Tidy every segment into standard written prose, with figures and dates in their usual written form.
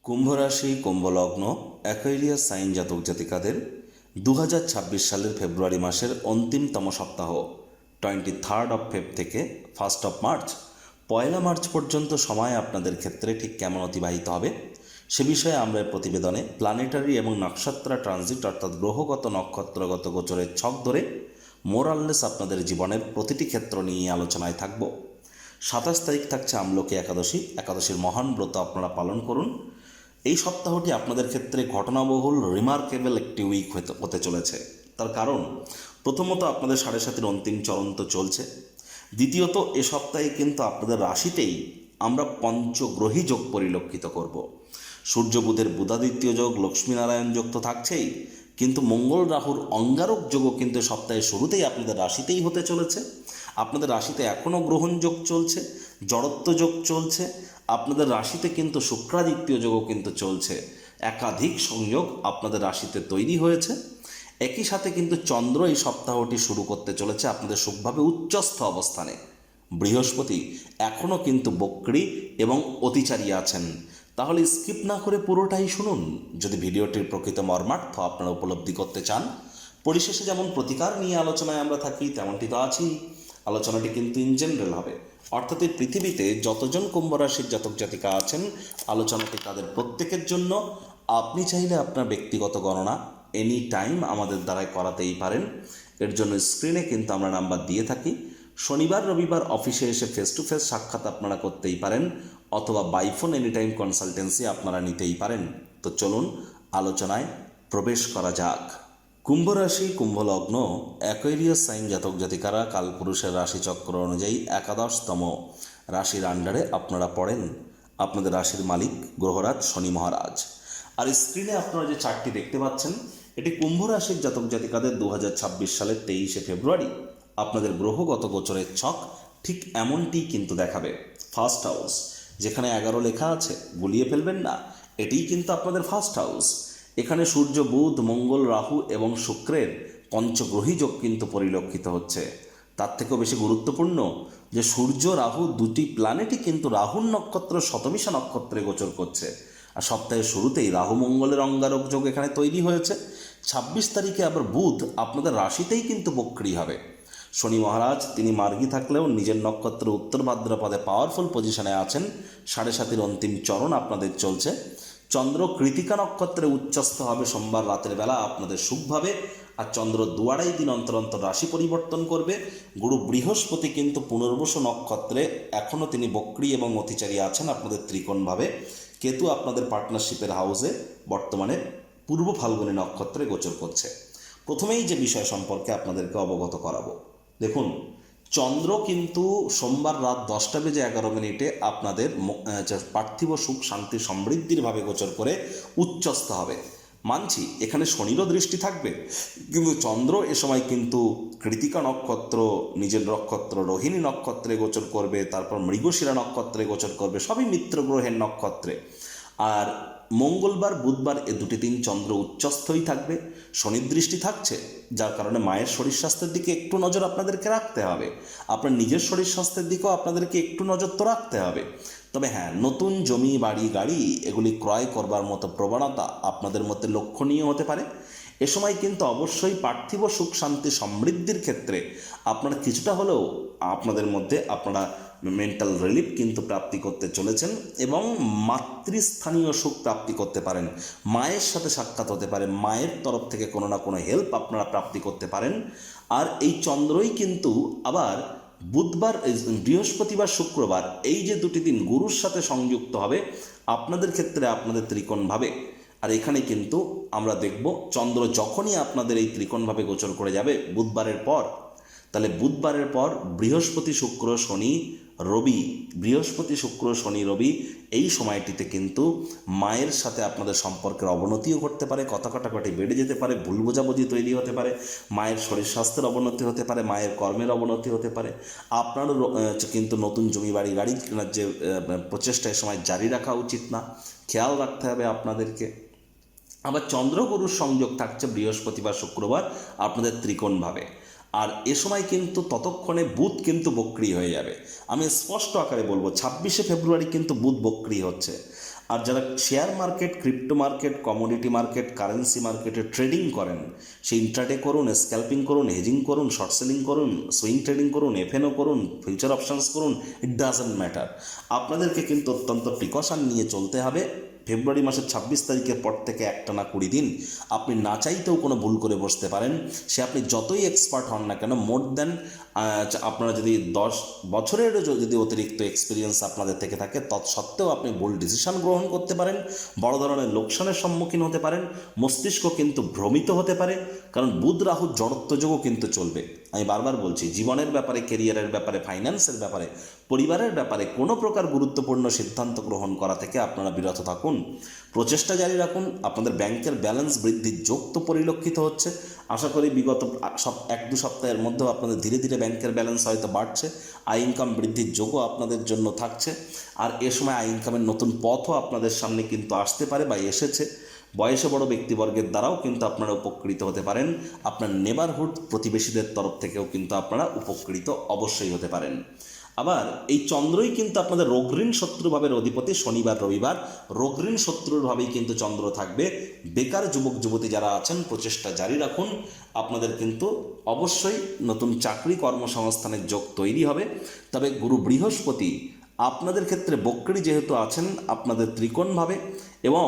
কুম্ভ রাশি, কুম্ভ লগ্ন, Aquarius sign জাতক জাতিকাদের 2026 সালের ফেব্রুয়ারি মাসের অন্তিমতম সপ্তাহ 23rd অফ ফেব থেকে 1st অফ মার্চ, 1 মার্চ পর্যন্ত সময় আপনাদের ক্ষেত্রে ঠিক কেমন অতিবাহিত হবে সে বিষয়ে আমরা প্রতিবেদনে প্ল্যানেটারি এবং নক্ষত্র ট্রানজিট অর্থাৎ গ্রহগত নক্ষত্রগত গোচরের ছক ধরে মোরাললেস আপনাদের জীবনের প্রতিটি ক্ষেত্র নিয়ে আলোচনায় থাকব। 27 তারিখ থাকছে আমলকি একাদশী। একাদশীর মহান ব্রত আপনারা পালন করুন। এই সপ্তাহটি আপনাদের ক্ষেত্রে ঘটনাবহুল রিমার্কেবল একটি উইক হতে চলেছে। তার কারণ প্রথমত আপনাদের 7.5 অন্তিম চরণ তো চলছে। দ্বিতীয়ত এ সপ্তাহে কিন্তু আপনাদের রাশিতেই আমরা পঞ্চগ্রহী যোগ পরিলক্ষিত করব। সূর্য বুধের বুধাদিত্য যোগ, লক্ষ্মীনারায়ণ যোগ তো থাকছেই, কিন্তু মঙ্গল রাহুর অঙ্গারক যোগও কিন্তু সপ্তাহের শুরুতেই আপনাদের রাশিতেই হতে চলেছে। আপনাদের রাশিতে এখনও গ্রহণ যোগ চলছে, জড়ত্ব যোগ চলছে। আপনাদের রাশিতে কিন্তু শুক্রাদিত্য যোগও কিন্তু চলছে। একাধিক সংযোগ আপনাদের রাশিতে তৈরি হয়েছে। একই সাথে কিন্তু চন্দ্র এই সপ্তাহটি শুরু করতে চলেছে আপনাদের সুখভাবে উচ্চস্থ অবস্থানে। বৃহস্পতি এখনও কিন্তু বক্রী এবং অতিচারী আছেন। তাহলে স্কিপ না করে পুরোটাই শুনুন যদি ভিডিওটির প্রকৃত মর্মার্থ আপনারা উপলব্ধি করতে চান। পরিশেষে যেমন প্রতিকার নিয়ে আলোচনায় আমরা থাকি তেমনটি তো আছেই। আলোচনাটি কিন্তু ইন জেনারেল হবে, অর্থাৎ এই পৃথিবীতে যতজন কুম্ভ রাশির জাতক জাতিকা আছেন আলোচনাটি তাদের প্রত্যেকের জন্য। আপনি চাইলে আপনার ব্যক্তিগত গণনা এনি টাইম আমাদের দ্বারাই করাতেই পারেন। এর জন্য স্ক্রিনে কিন্তু আমরা নাম্বার দিয়ে থাকি। শনিবার রবিবার অফিসে এসে ফেস টু ফেস সাক্ষাৎ আপনারা করতেই পারেন, অথবা বাইফোন এনি টাইম কনসালটেন্সি আপনারা নিতেই পারেন। তো চলুন আলোচনায় প্রবেশ করা যাক। কুম্ভ রাশি, কুম্ভ লগ্ন, অ্যাকোয়ারিয়াস সাইন জাতক জাতিকারা কালপুরুষের রাশিচক্র অনুযায়ী 11তম রাশির আন্ডারে আপনারা পড়েন। আপনাদের রাশির মালিক গ্রহরাজ শনি মহারাজ। আর স্ক্রিনে আপনারা যে চার্টটি দেখতে পাচ্ছেন এটি কুম্ভ রাশির জাতক জাতিকাদের 2026 সালের 23শে ফেব্রুয়ারি আপনাদের গ্রহগত গোচরের ছক ঠিক এমনটি কিন্তু দেখাবে। ফার্স্ট হাউস যেখানে 11 লেখা আছে গুলিয়ে ফেলবেন না, এটিই কিন্তু আপনাদের ফার্স্ট হাউস। এখানে সূর্য, বুধ, মঙ্গল, রাহু এবং শুক্রের পঞ্চগ্রহী যোগ কিন্তু পরিলক্ষিত হচ্ছে। তার থেকেও বেশি গুরুত্বপূর্ণ যে সূর্য রাহু দুটি প্ল্যানেটই কিন্তু রাহুর নক্ষত্র শতবিশা নক্ষত্রে গোচর করছে। আর সপ্তাহের শুরুতেই রাহু মঙ্গলের অঙ্গারক যোগ এখানে তৈরি হয়েছে। 26 তারিখে আবার বুধ আপনাদের রাশিতেই কিন্তু বক্রী হবে। শনি মহারাজ তিনি মার্গী থাকলেও নিজের নক্ষত্র উত্তর ভাদ্রপদে পাওয়ারফুল পজিশনে আছেন। 7.5 অন্তিম চরণ আপনাদের চলছে। চন্দ্র কৃতিকা নক্ষত্রে উচ্চস্থ হবে সোমবার রাতের বেলা আপনাদের সুখভাবে। আর চন্দ্র 2.5 দিন অন্তর অন্তর রাশি পরিবর্তন করবে। গুরু বৃহস্পতি কিন্তু পুনর্বসু নক্ষত্রে এখনও তিনি বক্রী এবং অতিচারী আছেন আপনাদের ত্রিকোণভাবে। কেতু আপনাদের পার্টনারশিপের হাউসে বর্তমানে পূর্ব ফাল্গুনী নক্ষত্রে গোচর করছে। প্রথমেই যে বিষয় সম্পর্কে আপনাদেরকে অবগত করাবো, দেখুন চন্দ্র কিন্তু সোমবার রাত 10:11 আপনাদের পার্থিব সুখ শান্তি সমৃদ্ধির ভাবে গোচর করে উচ্চস্থ হবে। মানছি এখানে শনিরও দৃষ্টি থাকবে, কিন্তু চন্দ্র এ সময় কিন্তু কৃতিকা নক্ষত্র নিজের নক্ষত্র রোহিণী নক্ষত্রে গোচর করবে, তারপর মৃগশিরা নক্ষত্রে গোচর করবে, সবই মিত্র গ্রহের নক্ষত্রে। আর মঙ্গলবার বুধবার এ দুটি দিন চন্দ্র উচ্চস্থই থাকবে, শনির দৃষ্টি থাকছে, যার কারণে মায়ের শরীর স্বাস্থ্যের দিকে একটু নজর আপনাদেরকে রাখতে হবে। আপনার নিজের শরীর স্বাস্থ্যের দিকেও আপনাদেরকে একটু নজর তো রাখতে হবে। তবে হ্যাঁ, নতুন জমি বাড়ি গাড়ি এগুলি ক্রয় করবার মতো প্রবণতা আপনাদের মধ্যে লক্ষণীয় হতে পারে। এ সময় কিন্তু অবশ্যই পার্থিব সুখ শান্তি সমৃদ্ধির ক্ষেত্রে আপনারা কিছুটা হলেও আপনাদের মধ্যে আপনারা মেন্টাল রিলিফ কিন্তু প্রাপ্তি করতে চলেছেন এবং মাতৃস্থানীয় সুখ প্রাপ্তি করতে পারেন। মায়ের সাথে সাক্ষাৎ হতে পারে, মায়ের তরফ থেকে কোনো না কোনো হেল্প আপনারা প্রাপ্তি করতে পারেন। আর এই চন্দ্রই কিন্তু আবার বুধবার, বৃহস্পতিবার, শুক্রবার এই যে দুটি দিন গুরুর সাথে সংযুক্ত হবে আপনাদের ক্ষেত্রে আপনাদের ত্রিকোণভাবে। আর এখানে কিন্তু আমরা দেখব চন্দ্র যখনই আপনাদের এই ত্রিকোণভাবে গোচর করে যাবে বুধবারের পর, তাহলে বুধবারের পর বৃহস্পতি শুক্র শনি রবি, বৃহস্পতি শুক্র শনি রবি এই সময়টিতে কিন্তু মায়ের সাথে আপনাদের সম্পর্কের অবনতিও ঘটতে পারে, কথা কাটাকাটি বেড়ে যেতে পারে, ভুল বোঝাবুঝি তৈরি হতে পারে, মায়ের শরীর স্বাস্থ্যের অবনতি হতে পারে, মায়ের কর্মের অবনতি হতে পারে। আপনারও কিন্তু নতুন জমি বাড়ি গাড়ি কেনার যে প্রচেষ্টা এ সময় জারি রাখা উচিত না, খেয়াল রাখতে হবে আপনাদেরকে। আবার চন্দ্রগুরুর সংযোগ থাকছে বৃহস্পতিবার শুক্রবার আপনাদের ত্রিকোণভাবে। আর এ সময় কিন্তু ততক্ষণে বুধ কিন্তু বক্রী হয়ে যাবে। আমি স্পষ্ট আকারে বলবো 26শে ফেব্রুয়ারি কিন্তু বুধ বক্রী হচ্ছে। আর যারা share market, crypto market, commodity market, currency মার্কেটে ট্রেডিং করেন, সেই ইন্ট্রাডে করুন, স্ক্যাল্পিং করুন, হেজিং করুন, শর্ট সেলিং করুন, সুইং ট্রেডিং করুন, এফএনও করুন, ফিউচার অপশানস করুন, ইট ডাজেন্ট ম্যাটার। আপনাদেরকে কিন্তু অত্যন্ত প্রিকশন নিয়ে চলতে হবে। ফেব্রুয়ারি মাসের 26 তারিখের পর থেকে একটানা 20 দিন আপনি না চাইতেও কোনো ভুল করে বসতে পারেন। সে আপনি যতই এক্সপার্ট হন না কেন, মোর দ্যান আপনারা যদি 10 বছরেরও যদি অতিরিক্ত এক্সপিরিয়েন্স আপনাদের থেকে থাকে, তৎসত্ত্বেও আপনি ভুল ডিসিশন গ্রহণ করতে পারেন, বড় ধরনের লোকসানের সম্মুখীন হতে পারেন, মস্তিষ্ক কিন্তু ভ্রমিত হতে পারে, কারণ বুধ রাহু জড়ত্বযোগও কিন্তু চলবে। আমি বারবার বলছি, জীবনের ব্যাপারে, কেরিয়ারের ব্যাপারে, ফাইন্যান্সের ব্যাপারে, পরিবারের ব্যাপারে কোনো প্রকার গুরুত্বপূর্ণ সিদ্ধান্ত গ্রহণ করা থেকে আপনারা বিরত থাকুন, প্রচেষ্টা জারি রাখুন। আপনাদের ব্যাংকের ব্যালেন্স বৃদ্ধির যোগ তো পরিলক্ষিত হচ্ছে। আশা করি বিগত 1-2 সপ্তাহের মধ্যেও আপনাদের ধীরে ধীরে ব্যাংকের ব্যালেন্স হয়তো বাড়ছে, আয় ইনকাম বৃদ্ধির যোগও আপনাদের জন্য থাকছে। আর এ সময় আয় ইনকামের নতুন পথও আপনাদের সামনে কিন্তু আসতে পারে বা এসেছে। বয়সে বড় ব্যক্তিবর্গের দ্বারাও কিন্তু আপনারা উপকৃত হতে পারেন। আপনার নেবারহুড প্রতিবেশীদের তরফ থেকেও কিন্তু আপনারা উপকৃত অবশ্যই হতে পারেন। আবার এই চন্দ্রই কিন্তু আপনাদের রোগঋণ শত্রুভাবের অধিপতি। শনিবার রবিবার রোগঋণ শত্রুর ভাবেই কিন্তু চন্দ্র থাকবে। বেকার যুবক যুবতী যারা আছেন, প্রচেষ্টা জারি রাখুন। আপনাদের কিন্তু অবশ্যই নতুন চাকরি কর্মসংস্থানের যোগ তৈরি হবে। তবে গুরু বৃহস্পতি আপনাদের ক্ষেত্রে বক্রী যেহেতু আছেন, আপনাদের ত্রিকোণভাবে এবং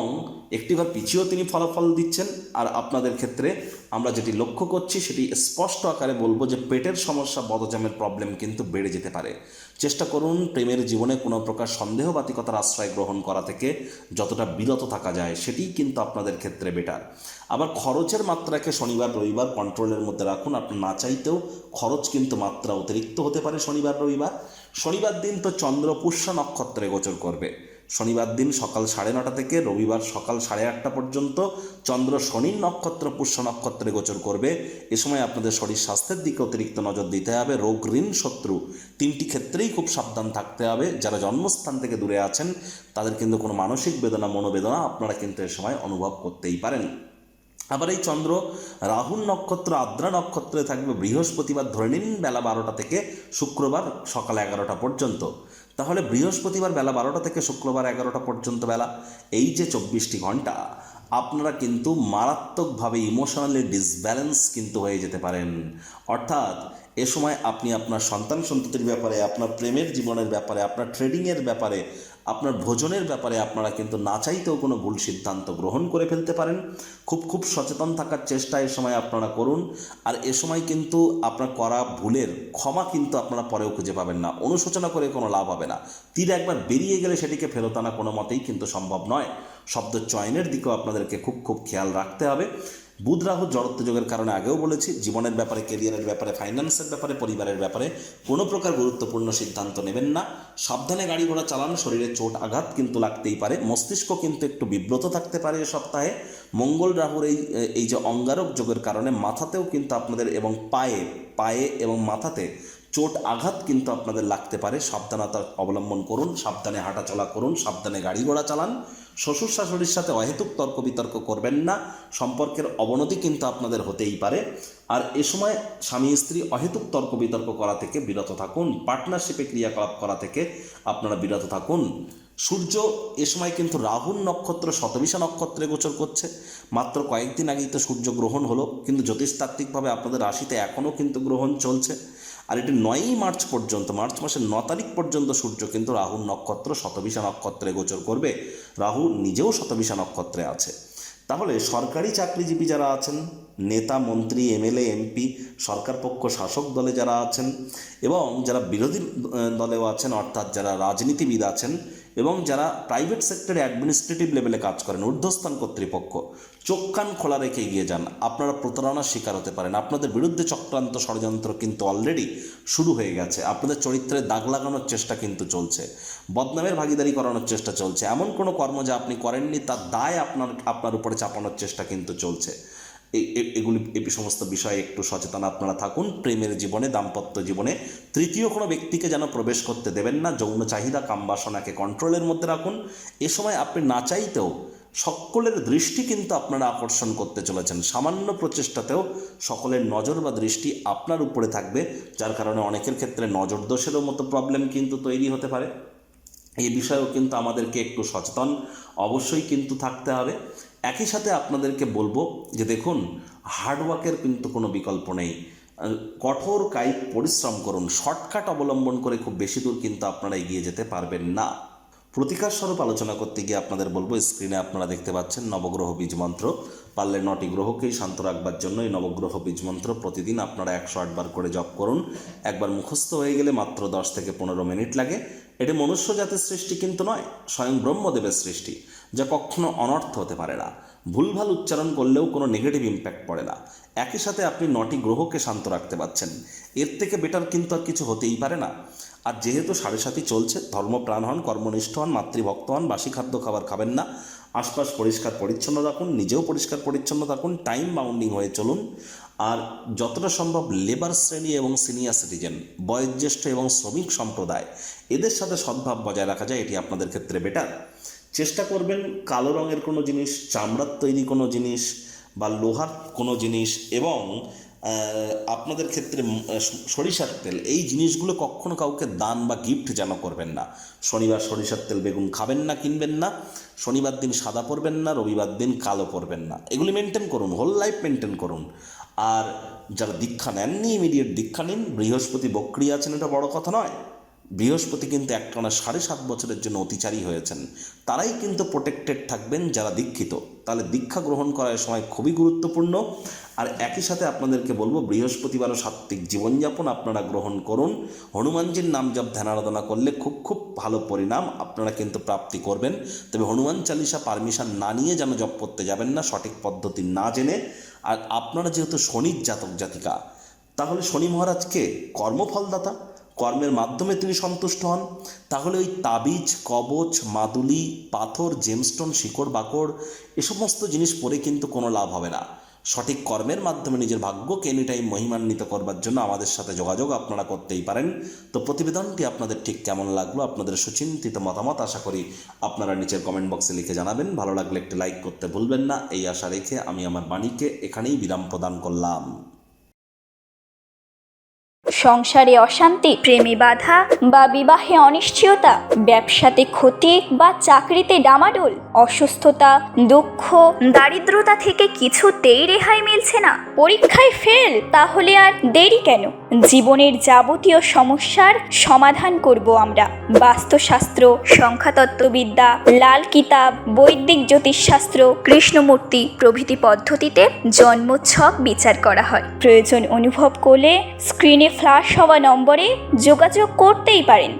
একটি ঘর পিছিয়েও তিনি ফলাফল দিচ্ছেন। আর আপনাদের ক্ষেত্রে আমরা যেটি লক্ষ্য করছি সেটি স্পষ্ট আকারে বলবো যে পেটের সমস্যা, বদহজমের প্রবলেম কিন্তু বেড়ে যেতে পারে। চেষ্টা করুন প্রেমের জীবনে কোনো প্রকার সন্দেহবাতিকতার আশ্রয় গ্রহণ করা থেকে যতটা বিরত থাকা যায়, সেটিই কিন্তু আপনাদের ক্ষেত্রে বেটার। আবার খরচের মাত্রাকে শনিবার রবিবার কন্ট্রোলের মধ্যে রাখুন। আপনার না চাইতেও খরচ কিন্তু মাত্রা অতিরিক্ত হতে পারে শনিবার রবিবার। শনিবার দিন তো চন্দ্র পুষ্যা নক্ষত্রে গোচর করবে। শনিবার দিন সকাল 9:30 থেকে রবিবার সকাল 8:30 পর্যন্ত চন্দ্র শনির নক্ষত্র পুষ্য নক্ষত্রে গোচর করবে। এ সময় আপনাদের শরীর স্বাস্থ্যের দিকে অতিরিক্ত নজর দিতে হবে। রোগ, ঋণ, শত্রু 3টি ক্ষেত্রেই খুব সাবধান থাকতে হবে। যারা জন্মস্থান থেকে দূরে আছেন তাদের কিন্তু কোনো মানসিক বেদনা, মনোবেদনা আপনারা কিন্তু এ সময় অনুভব করতেই পারেন। আবার এই চন্দ্র রাহুর নক্ষত্র আদ্রা নক্ষত্রে থাকবে বৃহস্পতিবার ধরে নিন বেলা 12টা থেকে শুক্রবার সকাল 11টা পর্যন্ত। তাহলে বৃহস্পতিবার বেলা 12টা থেকে শুক্রবার 11টা পর্যন্ত বেলা, এই যে 24টি ঘন্টা আপনারা কিন্তু মারাত্মকভাবে ইমোশনালি ডিসব্যালেন্স কিন্তু হয়ে যেতে পারেন। অর্থাৎ এ সময় আপনি আপনার সন্তান সন্ততির ব্যাপারে, আপনার প্রেমের জীবনের ব্যাপারে, আপনার ট্রেডিংয়ের ব্যাপারে, আপনার ভোজনের ব্যাপারে আপনারা কিন্তু না চাইতেও কোনো ভুল সিদ্ধান্ত গ্রহণ করে ফেলতে পারেন। খুব সচেতন থাকার চেষ্টা এ সময় আপনারা করুন। আর এ সময় কিন্তু আপনার করা ভুলের ক্ষমা কিন্তু আপনারা পরেও খুঁজে পাবেন না। অনুশোচনা করে কোনো লাভ হবে না। তীর একবার বেরিয়ে গেলে সেটিকে ফেরত আনা কোনো মতেই কিন্তু সম্ভব নয়। শব্দ চয়নের দিকেও আপনাদেরকে খুব খেয়াল রাখতে হবে। বুধ রাহু জড়ত্বযোগের কারণে আগেও বলেছি, জীবনের ব্যাপারে, কেরিয়ারের ব্যাপারে, ফাইন্যান্সের ব্যাপারে, পরিবারের ব্যাপারে কোনো প্রকার গুরুত্বপূর্ণ সিদ্ধান্ত নেবেন না। সাবধানে গাড়ি ঘোড়া চালান। শরীরে চোট আঘাত কিন্তু লাগতেই পারে। মস্তিষ্ক কিন্তু একটু বিব্রত থাকতে পারে এ সপ্তাহে। মঙ্গল রাহুর এই যে অঙ্গারক যোগের কারণে মাথাতেও কিন্তু আপনাদের এবং পায়ে এবং মাথাতে চোট আঘাত কিন্তু আপনাদের লাগতে পারে। সাবধানতা অবলম্বন করুন, সাবধানে হাঁটাচলা করুন, সাবধানে গাড়ি ঘোড়া চালান। শ্বশুর শাশুড়ির সাথে অহেতুক তর্ক বিতর্ক করবেন না। সম্পর্কের অবনতি কিন্তু আপনাদের হতেই পারে। আর এ সময় স্বামী স্ত্রী অহেতুক তর্ক বিতর্ক করা থেকে বিরত থাকুন। পার্টনারশিপে ক্রিয়াকলাপ করা থেকে আপনারা বিরত থাকুন। সূর্য এ সময় কিন্তু রাহুর নক্ষত্র শতবিশা নক্ষত্রে গোচর করছে। মাত্র কয়েকদিন আগেই তো সূর্য গ্রহণ হলো, কিন্তু জ্যোতিষতাত্ত্বিকভাবে আপনাদের রাশিতে এখনও কিন্তু গ্রহণ চলছে। আর এটি 9ই মার্চ পর্যন্ত, মার্চ মাসের 9 তারিখ পর্যন্ত সূর্য কিন্তু রাহুর নক্ষত্র শতবিশা নক্ষত্রে গোচর করবে। রাহু নিজেও শতবিশা নক্ষত্রে আছে। তাহলে সরকারি চাকরিজীবী যারা আছেন, নেতা, মন্ত্রী, এমএলএ, এমপি, সরকার পক্ষ শাসক দলে যারা আছেন এবং যারা বিরোধী দলেও আছেন, অর্থাৎ যারা রাজনীতিবিদ আছেন এবং যারা প্রাইভেট সেক্টরে অ্যাডমিনিস্ট্রেটিভ লেভেলে কাজ করেন, ঊর্ধ্বস্থান কর্তৃপক্ষ, চোখ কান খোলা রেখে এগিয়ে যান। আপনারা প্রতারণার শিকার হতে পারেন। আপনাদের বিরুদ্ধে চক্রান্ত ষড়যন্ত্র কিন্তু অলরেডি শুরু হয়ে গেছে। আপনাদের চরিত্রে দাগ লাগানোর চেষ্টা কিন্তু চলছে। বদনামের ভাগিদারি করানোর চেষ্টা চলছে। এমন কোনো কর্ম যা আপনি করেননি তার দায় আপনার উপরে চাপানোর চেষ্টা কিন্তু চলছে। এই সমস্ত বিষয়ে একটু সচেতন আপনারা থাকুন। প্রেমের জীবনে, দাম্পত্য জীবনে তৃতীয় কোনো ব্যক্তিকে যেন প্রবেশ করতে দেবেন না। যৌন চাহিদা, কামবাসনাকে কন্ট্রোলের মধ্যে রাখুন। এ সময় আপনি না চাইতেও সকলের দৃষ্টি কিন্তু আপনারা আকর্ষণ করতে চলেছেন। সামান্য প্রচেষ্টাতেও সকলের নজর বা দৃষ্টি আপনার উপরে থাকবে, যার কারণে অনেকের ক্ষেত্রে নজর দোষেরও মতো প্রবলেম কিন্তু তৈরি হতে পারে। এই বিষয়েও কিন্তু আমাদেরকে একটু সচেতন অবশ্যই কিন্তু থাকতে হবে। একই সাথে আপনাদেরকে বলবো যে দেখুন, হার্ডওয়ার্কের কিন্তু কোনো বিকল্প নেই। কঠোর কায়িক পরিশ্রম করুন, শর্টকাট অবলম্বন করে খুব বেশি দূর কিন্তু আপনারা এগিয়ে যেতে পারবেন না। প্রতিকার স্বরূপ আলোচনা করতে গিয়ে আপনাদের বলবো, স্ক্রিনে আপনারা দেখতে পাচ্ছেন নবগ্রহ বীজ মন্ত্র। পারলে 9টি গ্রহকেই শান্ত রাখবার জন্য এই নবগ্রহ বীজ মন্ত্র প্রতিদিন আপনারা 108 বার করে জপ করুন। একবার মুখস্থ হয়ে গেলে মাত্র 10 থেকে 15 মিনিট লাগে। এটি মনুষ্য জাতির সৃষ্টি কিন্তু নয়, স্বয়ং ব্রহ্মদেবের সৃষ্টি, যা কখনো অনর্থ হতে পারে না। ভুলভাল উচ্চারণ করলেও কোনো নেগেটিভ ইম্প্যাক্ট পড়ে না। একই সাথে আপনি 9টি গ্রহকে শান্ত রাখতে পারছেন, এর থেকে বেটার কিন্তু আর কিছু হতেই পারে না। আর যেহেতু 7.5 চলছে, ধর্মপ্রাণ হন, কর্মনিষ্ঠ হন, মাতৃভক্ত হন, বাসি খাদ্য খাবার খাবেন না, আশপাশ পরিষ্কার পরিচ্ছন্ন রাখুন, নিজেও পরিষ্কার পরিচ্ছন্ন থাকুন, টাইম বাউন্ডিং হয়ে চলুন। আর যতটা সম্ভব লেবার শ্রেণী এবং সিনিয়র সিটিজেন, বয়োজ্যেষ্ঠ এবং শ্রমিক সম্প্রদায়, এদের সাথে সদ্ভাব বজায় রাখা যায়, এটি আপনাদের ক্ষেত্রে বেটার। চেষ্টা করবেন কালো রঙের কোনো জিনিস, চামড়ার তৈরি কোনো জিনিস বা লোহার কোনো জিনিস এবং আপনাদের ক্ষেত্রে সরিষার তেল, এই জিনিসগুলো কখনো কাউকে দান বা গিফট যেন করবেন না। শনিবার সরিষার তেল বেগুন খাবেন না, কিনবেন না। শনিবার দিন সাদা পরবেন না, রবিবার দিন কালো পরবেন না। এগুলি মেনটেন করুন, হোল লাইফ মেনটেন করুন। আর যারা দীক্ষা নেননি, ইমিডিয়েট দীক্ষা নিন। বৃহস্পতি বক্রী আছেন, এটা বড় কথা নয়। বৃহস্পতি কিন্তু একটানা 7.5 বছরের জন্য অতিচারী হয়েছেন। তারাই কিন্তু প্রোটেক্টেড থাকবেন যারা দীক্ষিত। তাহলে দীক্ষা গ্রহণ করার সময় খুবই গুরুত্বপূর্ণ। আর একই সাথে আপনাদেরকে বলবো, বৃহস্পতিবারও সাত্ত্বিক জীবনযাপন আপনারা গ্রহণ করুন। হনুমানজির নাম জপ ধ্যান আরাধনা করলে খুব খুব ভালো পরিণাম আপনারা কিন্তু প্রাপ্তি করবেন। তবে হনুমান চালিসা পারমিশন না নিয়ে যেন জপ করতে যাবেন না, সঠিক পদ্ধতি না জেনে। আর আপনারা যেহেতু শনির জাতক জাতিকা, তাহলে শনি মহারাজকে কর্মফলদাতা, কর্মের মাধ্যমে তিনি সন্তুষ্ট হন। তাহলে ওই তাবিজ, কবচ, মাদুলি, পাথর, জেমস্টোন, শিকড় বাকড়, এ সমস্ত জিনিস পরে কিন্তু কোনো লাভ হবে না। সঠিক কর্মের মাধ্যমে নিজের ভাগ্যকে এনি টাইম মহিমান্বিত করবার জন্য আমাদের সাথে যোগাযোগ আপনারা করতেই পারেন। তো প্রতিবেদনটি আপনাদের ঠিক কেমন লাগলো, আপনাদের সুচিন্তিত মতামত আশা করি আপনারা নিচের কমেন্ট বক্সে লিখে জানাবেন। ভালো লাগলে একটি লাইক করতে ভুলবেন না। এই আশা রেখে আমি আমার বাণীকে এখানেই বিরাম প্রদান করলাম। সংসারে অশান্তি, প্রেমে বাধা বা বিবাহে অনিশ্চয়তা, ব্যবসাতে ক্ষতি বা চাকরিতে ডামাডোল, অসুস্থতা, দুঃখ, দারিদ্রতা থেকে কিছুতেই রেহাই মিলছে না, পরীক্ষায় ফেল, তাহলে আর দেরি কেন? জীবনের যাবতীয় সমস্যার সমাধান করব আমরা। বাস্তুশাস্ত্র, সংখ্যাতত্ত্ববিদ্যা, লাল কিতাব, বৈদিক জ্যোতিষশাস্ত্র, কৃষ্ণমূর্তি প্রভৃতি পদ্ধতিতে জন্মছক বিচার করা হয়। প্রয়োজন অনুভব করলে স্ক্রিনে ফ্ল্যাশ হওয়া নম্বরে যোগাযোগ করতেই পারেন।